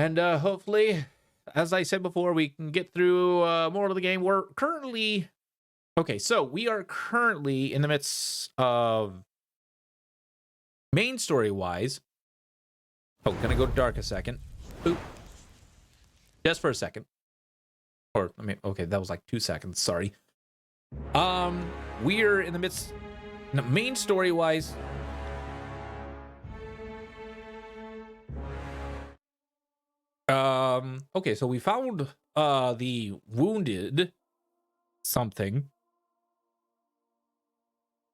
And hopefully, as I said before, we can get through more of the game. We're currently... Okay, so we are currently in the midst of... Main story-wise... Oh, gonna go dark a second. Boop. Just for a second. Or, I mean, okay, that was like 2 seconds, sorry. We're in the midst... No, main story-wise... Okay, so we found the wounded something.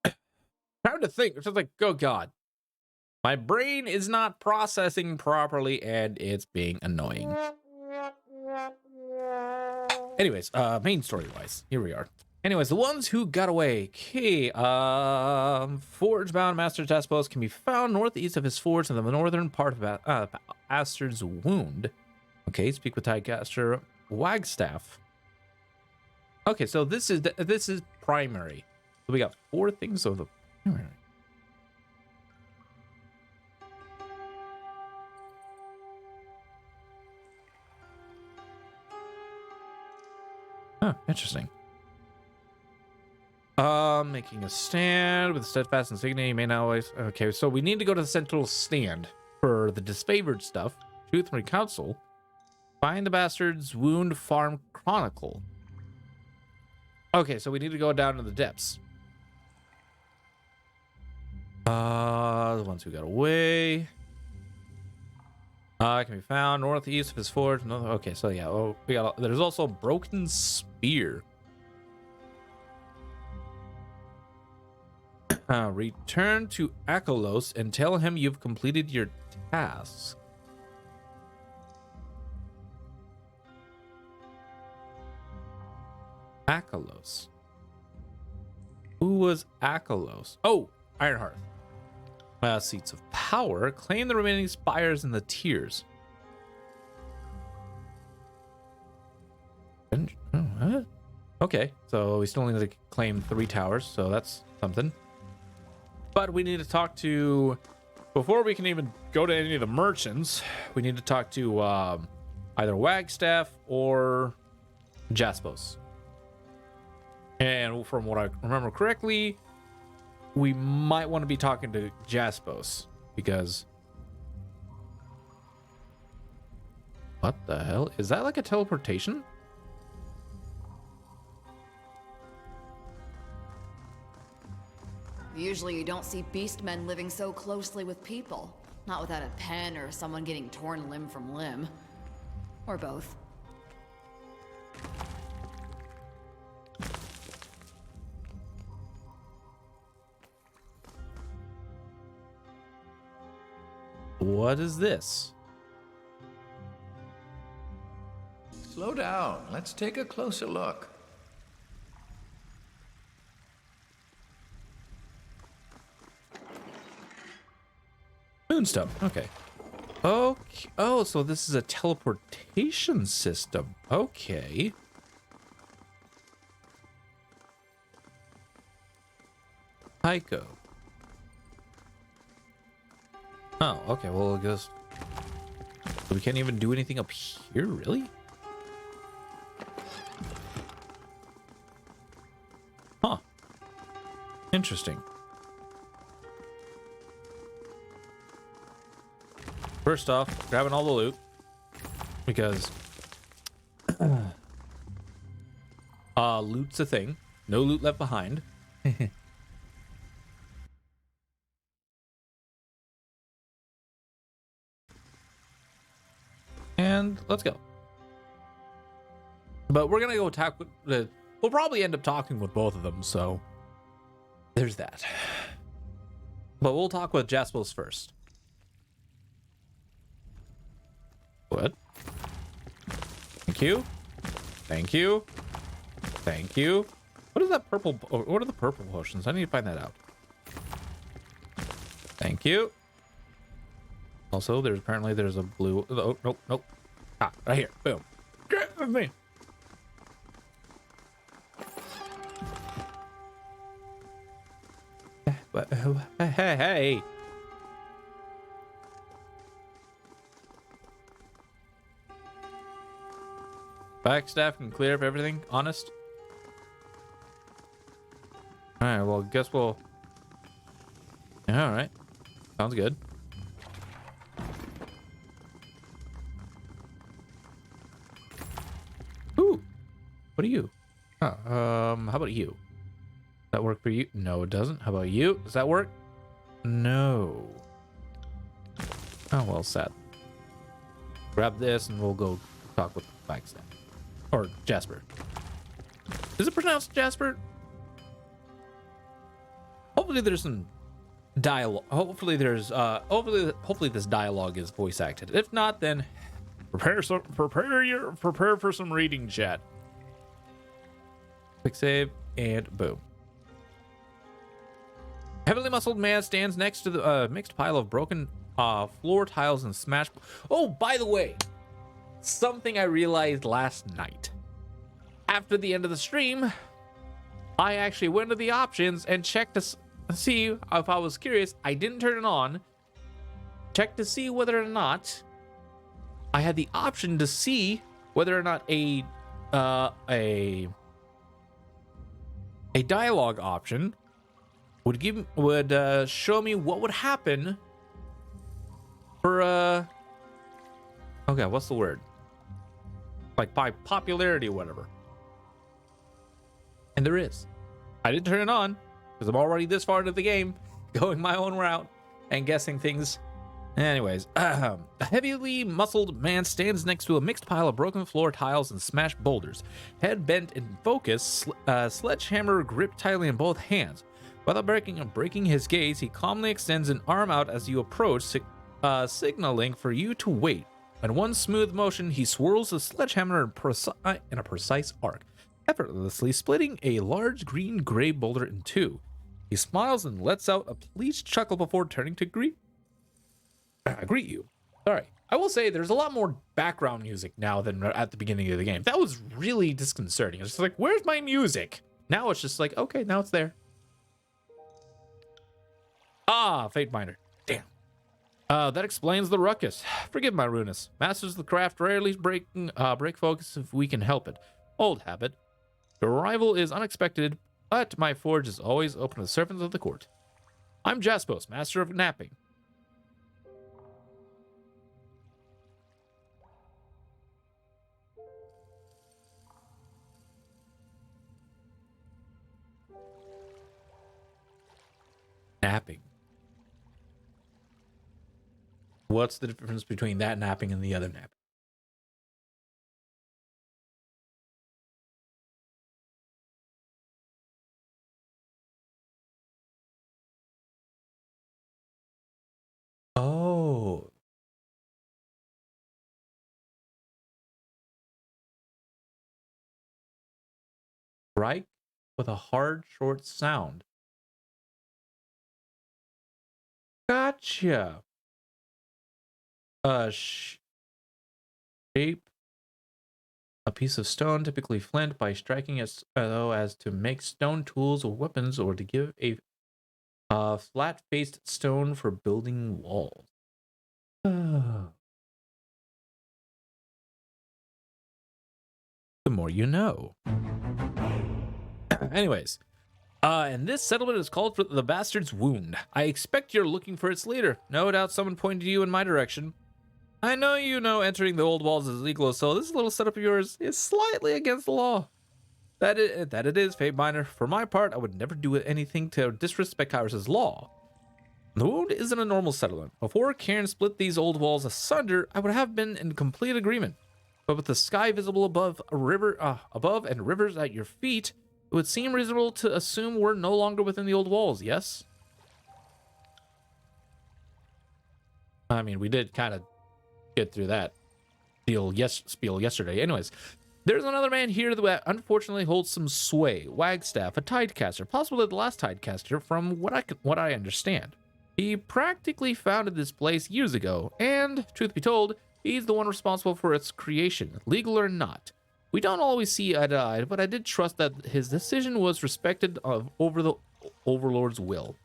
Trying to think, it's just like, oh god. My brain is not processing properly and it's being annoying. Anyways, main story-wise, here we are. Anyways, the ones who got away. Okay, forge-bound Master Jaspos can be found northeast of his forge in the northern part of Bastard's Wound. Okay, speak with Tidecaster Wagstaff. Okay, so this is primary. So we got 4 things of the primary. Huh, interesting. Making a stand with a steadfast insignia. You may not always... Okay, so we need to go to the central stand for the disfavored stuff. Truth and Council. Find the Bastard's Wound Farm Chronicle. Okay, so we need to go down to the depths. The ones who got away. Can be found northeast of his forge. No, okay, so yeah, we got. There's also a broken spear. Return to Akolos and tell him you've completed your tasks. Akolos. Who was Akolos? Oh, Ironhearth. Seats of power. Claim the remaining spires and the tiers. Okay, so we still need to claim 3 towers, so that's something. But we need to talk to... Before we can even go to any of the merchants, we need to talk to either Wagstaff or Jaspos. And from what I remember correctly, we might want to be talking to Jaspos because... What the hell? Is that like a teleportation? Usually you don't see beastmen living so closely with people. Not without a pen or someone getting torn limb from limb. Or both. What is this? Slow down. Let's take a closer look. Moonstone. Okay. Okay. Oh, so this is a teleportation system. Okay. Tycho. Oh, okay. Well, I guess we can't even do anything up here, really? Huh. Interesting. First off, grabbing all the loot because loot's a thing. No loot left behind. And let's go. But we're gonna go attack with the... We'll probably end up talking with both of them, so there's that. But we'll talk with Jaspos first. What? Thank you. Thank you. Thank you. What is that purple? What are the purple potions? I need to find that out. Thank you. Also, there's a blue. Oh, nope, nope. Ah, right here. Boom. Get with me. Hey. Backstaff can clear up everything. Honest. All right. Well, guess we'll. Yeah, all right. Sounds good. Ooh. What are you? Huh. How about you? Does that work for you? No, it doesn't. How about you? Does that work? No. Oh, well, sad. Grab this and we'll go talk with Flagstaff. Or Jasper. Is it pronounced Jasper? Hopefully there's some dialogue. Hopefully there's hopefully this dialogue is voice acted. If not, then prepare for some reading chat. Quick save and boom. Heavily muscled man stands next to the mixed pile of broken floor tiles and smashed. Oh, by the way, something I realized last night. After the end of the stream, I actually went to the options and checked to see if I was curious. I didn't turn it on. Checked to see whether or not I had the option to see whether or not a dialogue option would show me what would happen for okay, what's the word? Like by popularity or whatever. And there is. I didn't turn it on because I'm already this far into the game, going my own route and guessing things. Anyways, a heavily muscled man stands next to a mixed pile of broken floor tiles and smashed boulders. Head bent in focus, sledgehammer gripped tightly in both hands. Without breaking his gaze, he calmly extends an arm out as you approach, signaling for you to wait. In one smooth motion, he swirls the sledgehammer in a precise arc, effortlessly splitting a large green-gray boulder in two. He smiles and lets out a pleased chuckle before turning to greet you. Sorry. I will say there's a lot more background music now than at the beginning of the game. That was really disconcerting. It's just like, where's my music? Now it's just like, okay, now it's there. Ah, Fate Binder. Damn. That explains the ruckus. Forgive my rudeness. Masters of the craft rarely break focus if we can help it. Old habit. Your arrival is unexpected, but my forge is always open to the servants of the court. I'm Jaspos, master of napping. Napping. What's the difference between that napping and the other napping? Oh. Strike with a hard, short sound. Gotcha. Shape a piece of stone, typically flint, by striking it so as to make stone tools or weapons, or to give a flat-faced stone for building walls. The more you know. Anyways, and this settlement is called for the Bastard's Wound. I expect you're looking for its leader. No doubt someone pointed you in my direction. I know you know entering the old walls is illegal, so this little setup of yours is slightly against the law. That it is, Fate Miner. For my part, I would never do anything to disrespect Kyrus's law. The wound isn't a normal settlement. Before Cairn split these old walls asunder, I would have been in complete agreement. But with the sky visible above and rivers at your feet, it would seem reasonable to assume we're no longer within the old walls, yes? I mean, we did kind of get through that spiel yesterday. Anyways, there's another man here that unfortunately holds some sway. Wagstaff, a tidecaster, possibly the last tidecaster from what I understand. He practically founded this place years ago, and, truth be told, he's the one responsible for its creation, legal or not. We don't always see eye to eye, but I did trust that his decision was respected over the Overlord's will.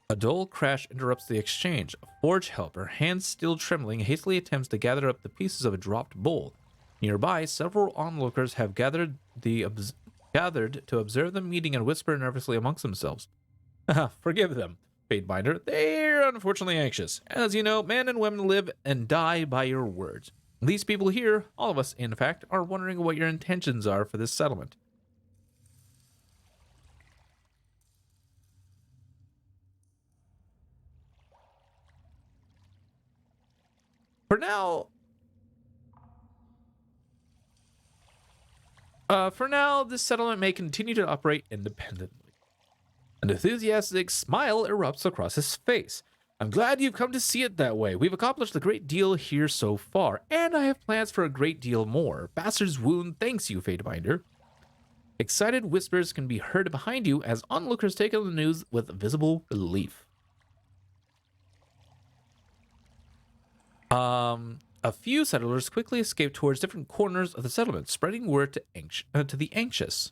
A dull crash interrupts the exchange. A forge helper, hands still trembling, hastily attempts to gather up the pieces of a dropped bowl. Nearby, several onlookers have gathered to observe the meeting and whisper nervously amongst themselves. Forgive them, Fatebinder. They're unfortunately anxious. As you know, men and women live and die by your words. These people here, all of us in fact, are wondering what your intentions are for this settlement. For now, this settlement may continue to operate independently. An enthusiastic smile erupts across his face. I'm glad you've come to see it that way. We've accomplished a great deal here so far, and I have plans for a great deal more. Bastard's Wound thanks you, Fatebinder. Excited whispers can be heard behind you as onlookers take in the news with visible relief. A few settlers quickly escape towards different corners of the settlement, spreading word to the anxious.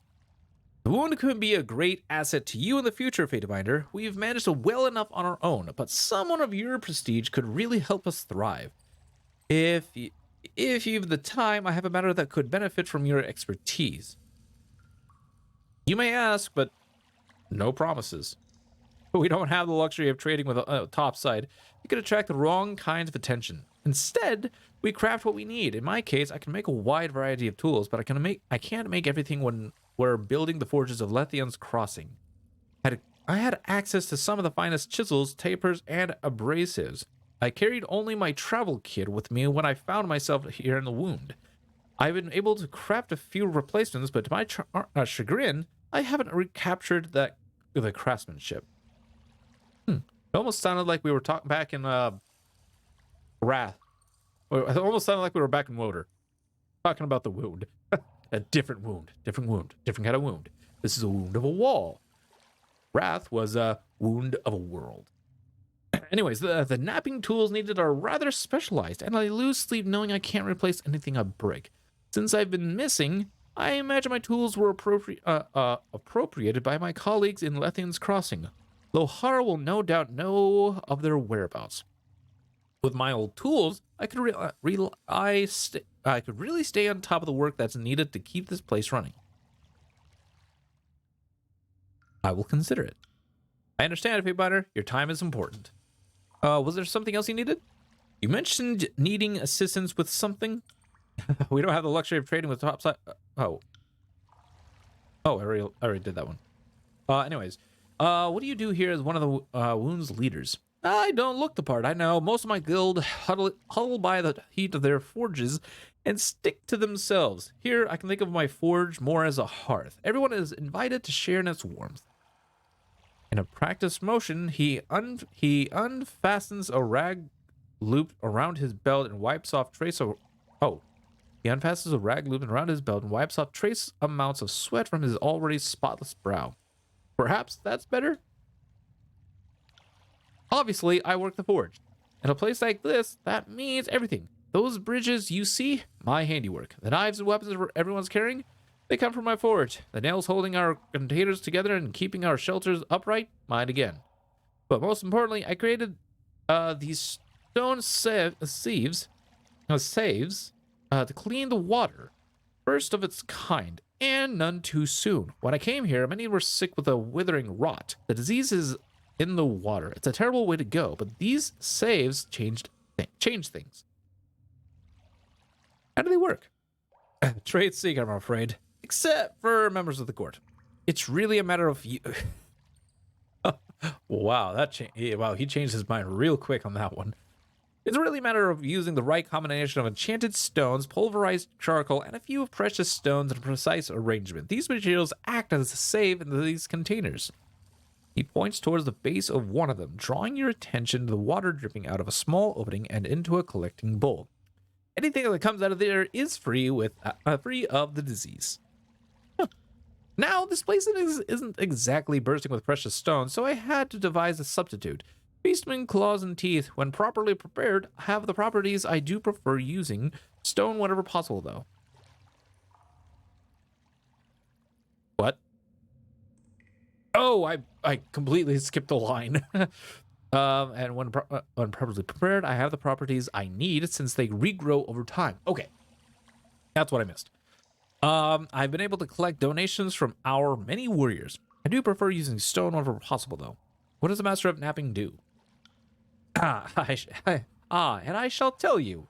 The wound could be a great asset to you in the future, Fatebinder. We've managed well enough on our own, but someone of your prestige could really help us thrive. If you've the time, I have a matter that could benefit from your expertise. You may ask, but no promises. We don't have the luxury of trading with a topside. It could attract the wrong kinds of attention. Instead, we craft what we need. In my case, I can make a wide variety of tools, but I can't make everything when we're building the forges of Lethion's Crossing. I had access to some of the finest chisels, tapers, and abrasives. I carried only my travel kit with me when I found myself here in the wound. I've been able to craft a few replacements, but to my chagrin, I haven't recaptured the craftsmanship. It almost sounded like we were talking back in Wrath. It almost sounded like we were back in Woder. Talking about the wound. A different wound. Different kind of wound. This is a wound of a wall. Wrath was a wound of a world. Anyways, the napping tools needed are rather specialized, and I lose sleep knowing I can't replace anything I break. Since I've been missing, I imagine my tools were appropriated by my colleagues in Lethion's Crossing. Lohara will no doubt know of their whereabouts. With my old tools, I could really stay on top of the work that's needed to keep this place running. I will consider it. I understand, Fatebinder. Your time is important. Was there something else you needed? You mentioned needing assistance with something. We don't have the luxury of trading with topside. I already did that one. Anyways, what do you do here as one of the wound's leaders? I don't look the part, I know. Most of my guild huddle by the heat of their forges and stick to themselves. Here, I can think of my forge more as a hearth. Everyone is invited to share in its warmth. In a practiced motion, he unfastens a rag looped around his belt and wipes off He unfastens a rag looped around his belt and wipes off trace amounts of sweat from his already spotless brow. Perhaps that's better? Obviously, I work the forge. In a place like this, that means everything. Those bridges you see, my handiwork. The knives and weapons everyone's carrying, they come from my forge. The nails holding our containers together and keeping our shelters upright, mine again. But most importantly, I created these stone saves to clean the water. First of its kind, and none too soon. When I came here, many were sick with a withering rot. The disease is in the water. It's a terrible way to go, but these saves change things. How do they work? Trade secret, I'm afraid. Except for members of the court. It's really a matter of you. Wow, he changed his mind real quick on that one. It's really a matter of using the right combination of enchanted stones, pulverized charcoal, and a few precious stones in a precise arrangement. These materials act as a save in these containers. He points towards the base of one of them, drawing your attention to the water dripping out of a small opening and into a collecting bowl. Anything that comes out of there is free of the disease. Now, this place isn't exactly bursting with precious stones, so I had to devise a substitute. Beastmen, claws, and teeth, when properly prepared, have the properties I do prefer using. Stone whenever possible, though. What? Oh, I completely skipped the line. And when properly prepared, I have the properties I need since they regrow over time. Okay. That's what I missed. I've been able to collect donations from our many warriors. I do prefer using stone whenever possible, though. What does the Master of Napping do? And I shall tell you.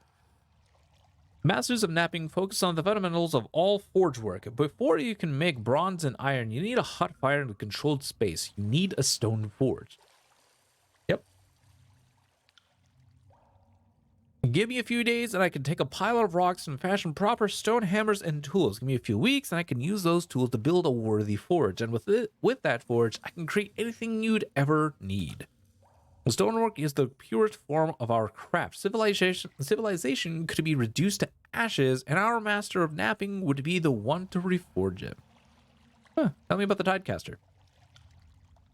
Masters of Napping focus on the fundamentals of all forge work. Before you can make bronze and iron, you need a hot fire in a controlled space. You need a stone forge. Yep. Give me a few days and I can take a pile of rocks and fashion proper stone hammers and tools. Give me a few weeks and I can use those tools to build a worthy forge. And with that forge, I can create anything you'd ever need. Stonework is the purest form of our craft. Civilization could be reduced to ashes, and our master of napping would be the one to reforge it. Tell me about the Tidecaster.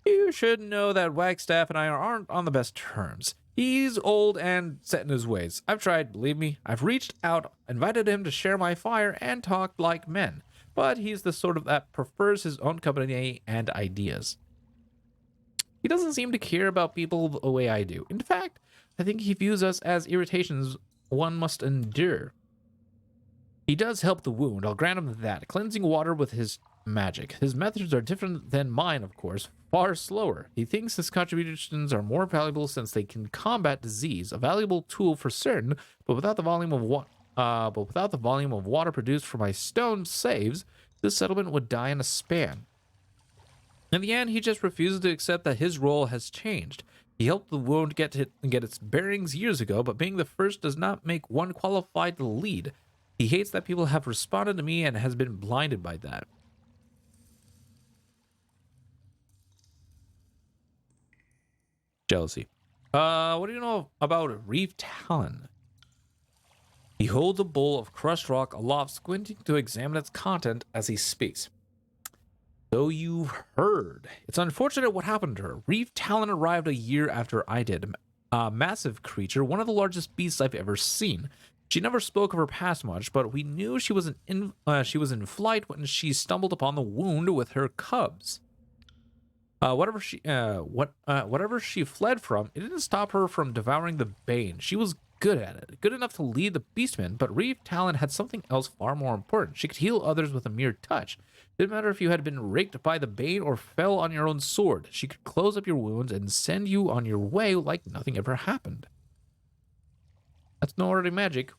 You should know that Wagstaff and I aren't on the best terms. He's old and set in his ways. I've tried, believe me. I've reached out, invited him to share my fire, and talked like men. But he's the sort of that prefers his own company and ideas. He doesn't seem to care about people the way I do. In fact, I think he views us as irritations one must endure. He does help the wound, I'll grant him that, cleansing water with his magic. His methods are different than mine, of course, far slower. He thinks his contributions are more valuable since they can combat disease, a valuable tool for certain, but without the volume of water produced from my stone saves, this settlement would die in a span. In the end, he just refuses to accept that his role has changed. He helped the wound get its bearings years ago, but being the first does not make one qualified to lead. He hates that people have responded to me and has been blinded by that. Jealousy. What do you know about Reef Talon? He holds a bowl of crushed rock aloft, squinting to examine its content as he speaks. So you've heard. It's unfortunate what happened to her. Reef Talon arrived a year after I did. A massive creature, one of the largest beasts I've ever seen. She never spoke of her past much, but we knew she was in flight when she stumbled upon the wound with her cubs. Whatever she fled from, it didn't stop her from devouring the Bane. She was good at it, good enough to lead the Beastmen, but Reef Talon had something else far more important. She could heal others with a mere touch. Didn't matter if you had been raked by the Bane or fell on your own sword. She could close up your wounds and send you on your way like nothing ever happened. That's no ordinary magic.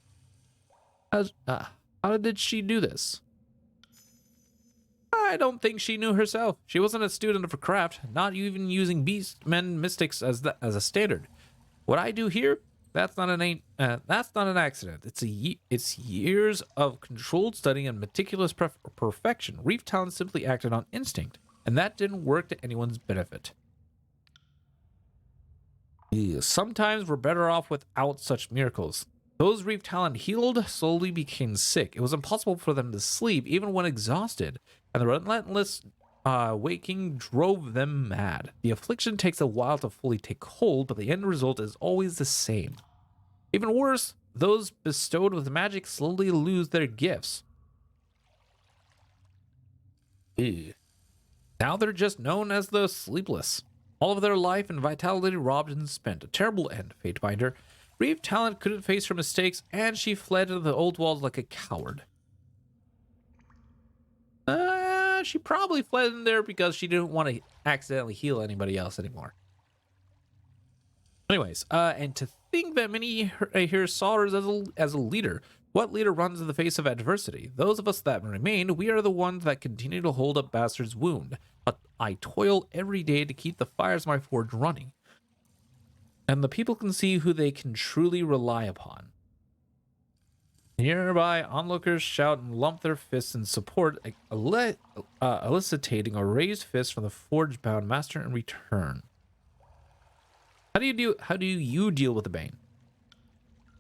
How did she do this? I don't think she knew herself. She wasn't a student of her craft, not even using beastmen mystics as a standard. What I do here, that's not an accident. It's years of controlled study and meticulous perfection. Reef Talon simply acted on instinct, and that didn't work to anyone's benefit. Sometimes we're better off without such miracles. Those Reef Talon healed slowly became sick. It was impossible for them to sleep, even when exhausted, and the relentless waking drove them mad. The affliction takes a while to fully take hold, but the end result is always the same. Even worse, those bestowed with magic slowly lose their gifts. Ew. Now they're just known as the Sleepless. All of their life and vitality robbed and spent. A terrible end, Fatebinder. Reef Talon couldn't face her mistakes, and she fled into the old walls like a coward. She probably fled in there because she didn't want to accidentally heal anybody else anymore. Anyways, and to think that many here saw her as a leader. What leader runs in the face of adversity? Those of us that remain, we are the ones that continue to hold up Bastard's wound. But I toil every day to keep the fires of my forge running. And the people can see who they can truly rely upon. Nearby, onlookers shout and lump their fists in support, eliciting a raised fist from the forge-bound master in return. How do you deal with the Bane?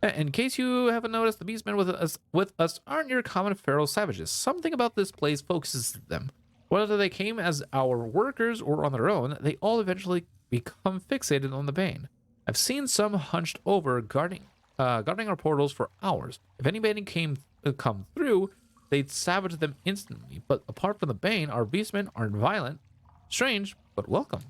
In case you haven't noticed, the beastmen with us aren't your common feral savages. Something about this place focuses them. Whether they came as our workers or on their own, they all eventually become fixated on the Bane. I've seen some hunched over guarding our portals for hours. If anybody come through, they'd savage them instantly. But apart from the Bane, our beastmen aren't violent. Strange, but welcome.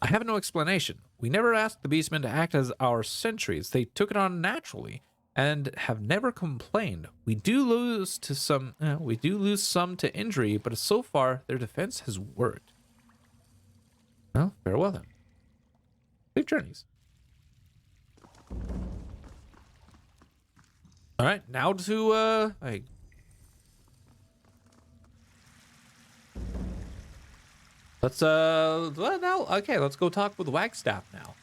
I have no explanation. We never asked the beastmen to act as our sentries. They took it on naturally. and have never complained. We do lose some to injury, but so far their defense has worked. Well, farewell then. Safe journeys. All right, now to let's let's go talk with Wagstaff now.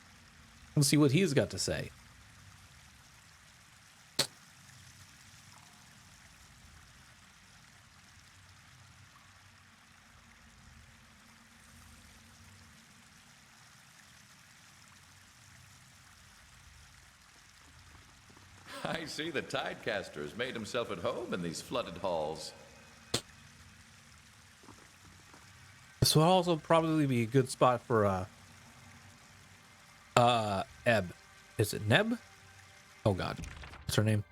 Let's see what he's got to say. I see the Tidecaster has made himself at home in these flooded halls. This will also probably be a good spot for Ebb. Is it Neb? Oh god. What's her name?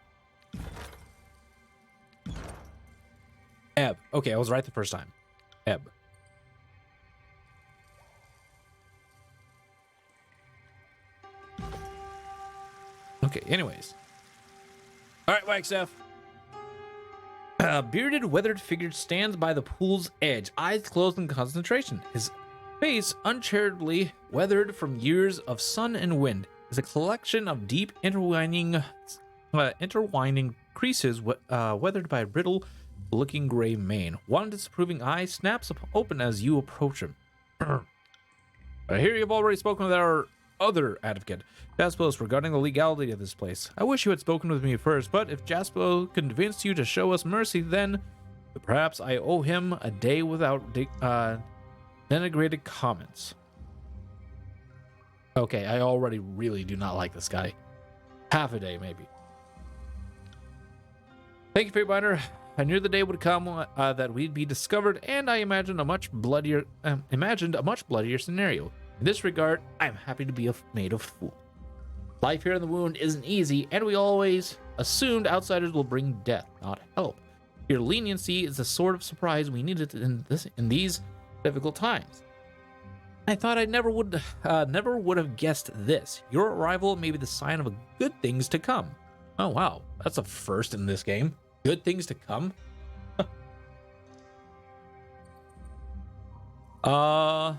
Ebb. Okay, I was right the first time. Ebb. Okay, anyways. Alright, Wagstaff. A bearded, weathered figure stands by the pool's edge, eyes closed in concentration. His face, uncharitably weathered from years of sun and wind, is a collection of deep, intertwining creases, weathered by a brittle-looking gray mane. One disapproving eye snaps open as you approach him. I hear you've already spoken with our other advocate, Jaspos, regarding the legality of this place. I wish you had spoken with me first, but if Jaspo convinced you to show us mercy, then perhaps I owe him a day without denigrated comments. Okay, I already really do not like this guy. Half a day, maybe. Thank you, Fatebinder. I knew the day would come that we'd be discovered, and I imagined a much bloodier scenario. In this regard, I'm happy to be made a fool. Life here in the wound isn't easy, and we always assumed outsiders will bring death, not help. Your leniency is the sort of surprise we needed in these difficult times. I thought I never would have guessed this. Your arrival may be the sign of good things to come. Oh wow, that's a first in this game. Good things to come. Oh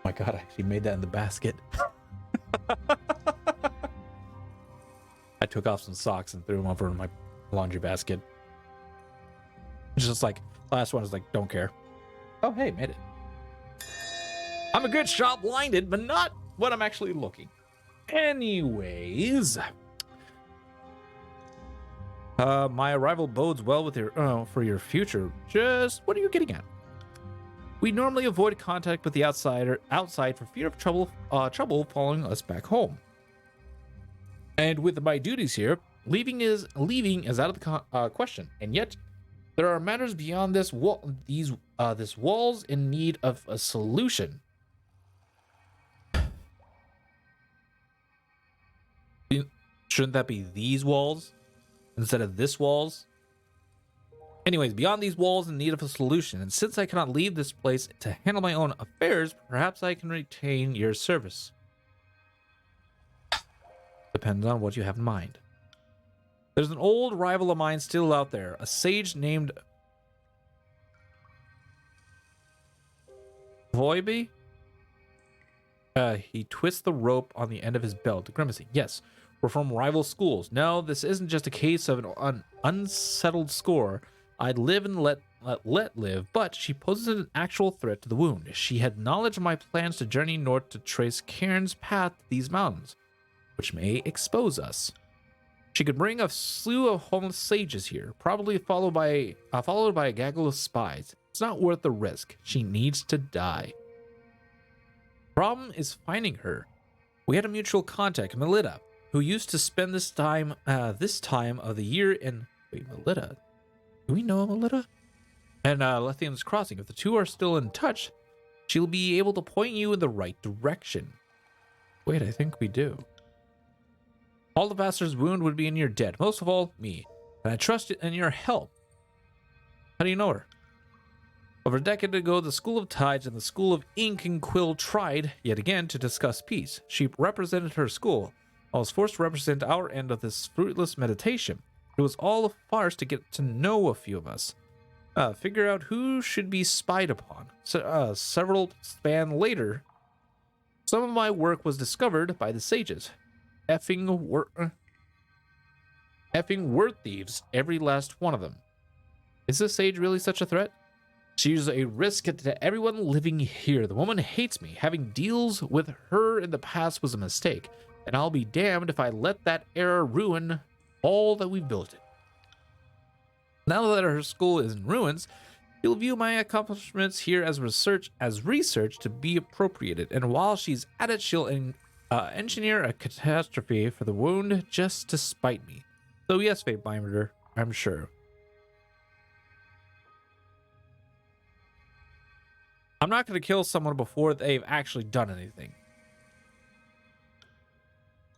my god, I actually made that in the basket. I took off some socks and threw them over in my laundry basket. It's just like, last one is like, don't care. Oh, hey, made it. I'm a good shot blinded, but not when I'm actually looking. Anyways. My arrival bodes well with your for your future. Just what are you getting at? We normally avoid contact with the outside for fear of trouble following us back home. And with my duties here, leaving is out of the question. And yet, there are matters beyond this this wall's in need of a solution. Shouldn't that be these walls instead of this walls? Anyways, beyond these walls in need of a solution, and since I cannot leave this place to handle my own affairs, perhaps I can retain your service. Depends on what you have in mind. There's an old rival of mine still out there, a sage named Voiby. He twists the rope on the end of his belt, grimacing. Yes, we're from rival schools. No, this isn't just a case of an unsettled score. I'd live and let live, but she poses an actual threat to the wound. She had knowledge of my plans to journey north to trace Cairn's path to these mountains, which may expose us. She could bring a slew of homeless sages here, probably followed by a gaggle of spies. It's not worth the risk. She needs to die. Problem is finding her. We had a mutual contact, Melita, who used to spend this time of the year in... Wait, Melita? Do we know Melita? And Lethian's Crossing. If the two are still in touch, she'll be able to point you in the right direction. Wait, I think we do. All the bastard's wound would be in your debt. Most of all, me. And I trust in your help. How do you know her? Over a decade ago, the School of Tides and the School of Ink and Quill tried, yet again, to discuss peace. She represented her school. I was forced to represent our end of this fruitless meditation. It was all a farce to get to know a few of us. Figure out who should be spied upon. Several span later, some of my work was discovered by the sages. Effing word thieves, every last one of them. Is this sage really such a threat? She's a risk to everyone living here. The woman hates me. Having deals with her in the past was a mistake, and I'll be damned if I let that error ruin all that we've built. Now that her school is in ruins, you'll view my accomplishments here as research to be appropriated, and while she's at it, she'll engineer a catastrophe for the wound just to spite me. So yes, Fate Binder, I'm sure. I'm not going to kill someone before they've actually done anything.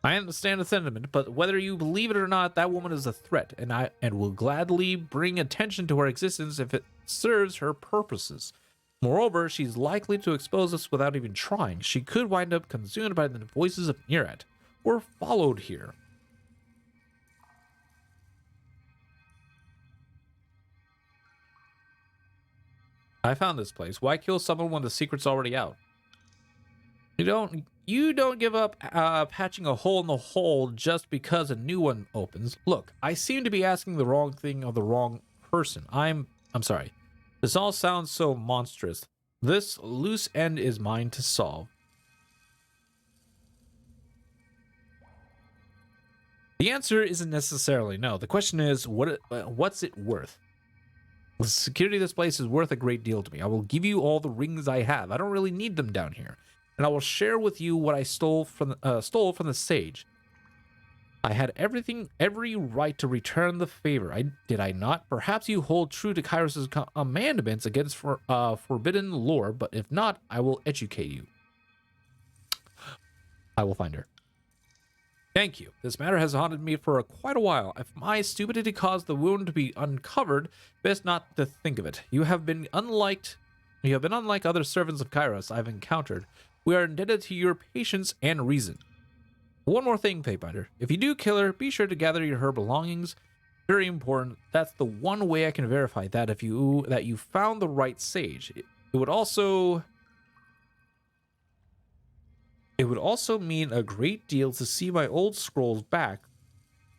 I understand the sentiment, but whether you believe it or not, that woman is a threat, and will gladly bring attention to her existence if it serves her purposes. Moreover, she's likely to expose us without even trying. She could wind up consumed by the voices of Nerat, or followed here. I found this place. Why kill someone when the secret's already out? You don't give up patching a hole in the hole just because a new one opens. Look, I seem to be asking the wrong thing of the wrong person. I'm sorry. This all sounds so monstrous. This loose end is mine to solve. The answer isn't necessarily no. The question is, what's it worth? The security of this place is worth a great deal to me. I will give you all the rings I have. I don't really need them down here. And I will share with you what I stole from the sage. I had every right to return the favor. Did I not? Perhaps you hold true to Kairos' commandments against forbidden lore, but if not, I will educate you. I will find her. Thank you. This matter has haunted me for quite a while. If my stupidity caused the wound to be uncovered, best not to think of it. You have been unlike other servants of Kairos I've encountered. We are indebted to your patience and reason. One more thing, Fatebinder. If you do kill her, be sure to gather her belongings. Very important. That's the one way I can verify that you found the right sage. It would also mean a great deal to see my old scrolls back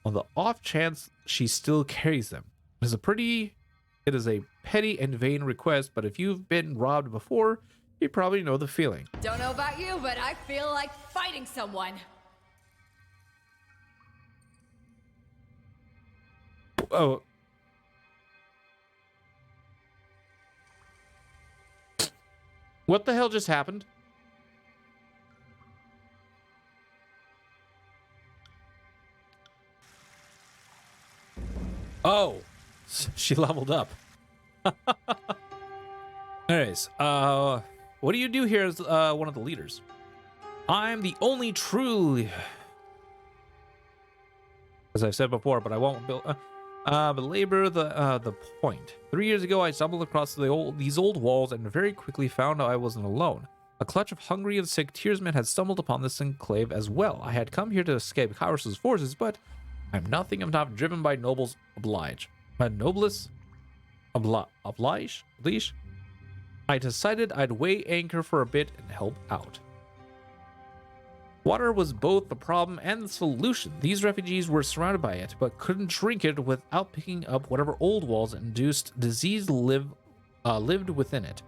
on the off chance she still carries them. It is a petty and vain request, but if you've been robbed before, you probably know the feeling. Don't know about you, but I feel like fighting someone. Oh. What the hell just happened? Oh, she leveled up. Anyways, what do you do here as one of the leaders? I'm the only true, as I've said before, but I won't belabor the point. 3 years ago, I stumbled across these old walls and very quickly found I wasn't alone. A clutch of hungry and sick tearsmen had stumbled upon this enclave as well. I had come here to escape Kairos' forces, but I'm nothing if not driven by nobles oblige. My noblesse oblige? I decided I'd weigh anchor for a bit and help out. Water was both the problem and the solution. These refugees were surrounded by it, but couldn't drink it without picking up whatever old walls induced disease lived within it.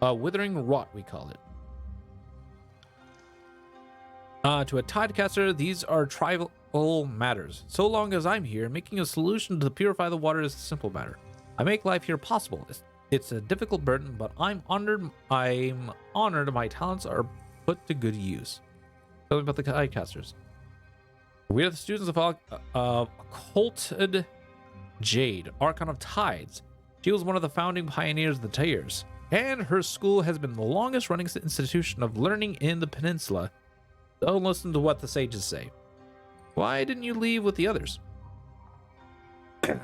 Withering rot, we call it. To a tidecaster, these are trivial matters. So long as I'm here, making a solution to purify the water is a simple matter. I make life here possible. It's a difficult burden, but I'm honored my talents are put to good use. Tell me about the tidecasters. We are the students of Occulted Jade, Archon of Tides. She was one of the founding pioneers of the Tiers, and her school has been the longest running institution of learning in the peninsula. Don't listen to what the sages say. Why didn't you leave with the others?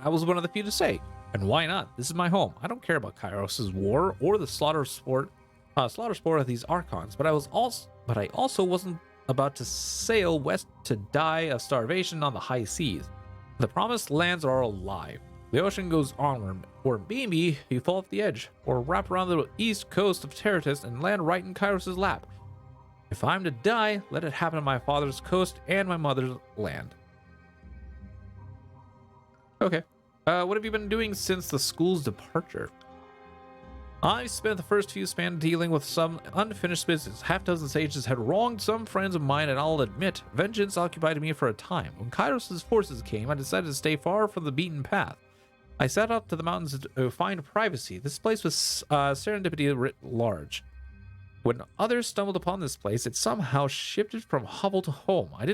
I was one of the few to say. And why not? This is my home. I don't care about Kairos' war or the slaughter sport of these archons, but I also wasn't about to sail west to die of starvation on the high seas. The promised lands are alive. The ocean goes onward, or maybe you fall off the edge, or wrap around the east coast of Terratus and land right in Kairos' lap. If I'm to die, let it happen on my father's coast and my mother's land. Okay. What have you been doing since the school's departure? I spent the first few span dealing with some unfinished business. Half dozen sages had wronged some friends of mine, and I'll admit, vengeance occupied me for a time. When Kairos' forces came, I decided to stay far from the beaten path. I set out to the mountains to find privacy. This place was serendipity writ large. When others stumbled upon this place, it somehow shifted from hovel to home. I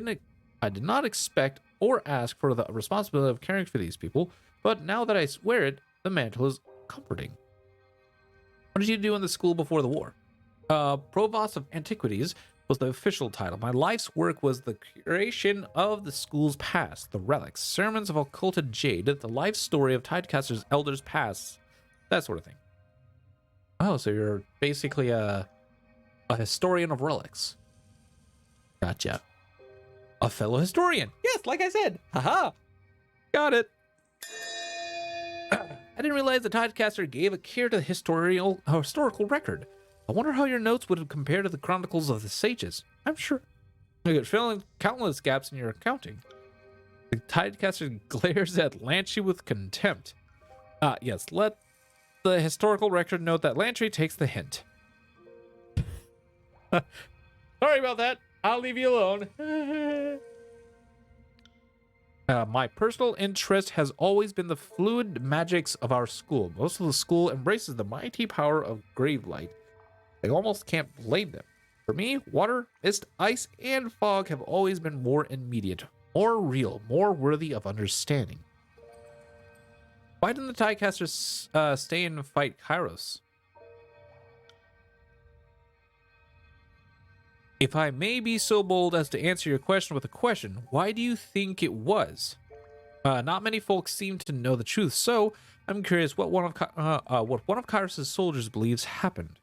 did not expect or ask for the responsibility of caring for these people, but now that I wear it, the mantle is comforting. What did you do in the school before the war? Provost of Antiquities was the official title. My life's work was the curation of the school's past, the relics, sermons of occulted jade, the life story of Tidecaster's elders past, that sort of thing. Oh, so you're basically a historian of relics. Gotcha. A fellow historian. Yes, like I said. Haha. Got it. I didn't realize the Tidecaster gave a care to the historical record. I wonder how your notes would compare to the chronicles of the sages. I'm sure you could fill in countless gaps in your accounting. The Tidecaster glares at Lantry with contempt. Yes, let the historical record note that Lantry takes the hint. Sorry about that. I'll leave you alone. My personal interest has always been the fluid magics of our school. Most of the school embraces the mighty power of Gravelight. I almost can't blame them. For me, water, mist, ice, and fog have always been more immediate, more real, more worthy of understanding. Why didn't the Tidecaster stay and fight Kairos? If I may be so bold as to answer your question with a question, why do you think it was? Not many folks seem to know the truth, so I'm curious what one of Kairos' soldiers believes happened.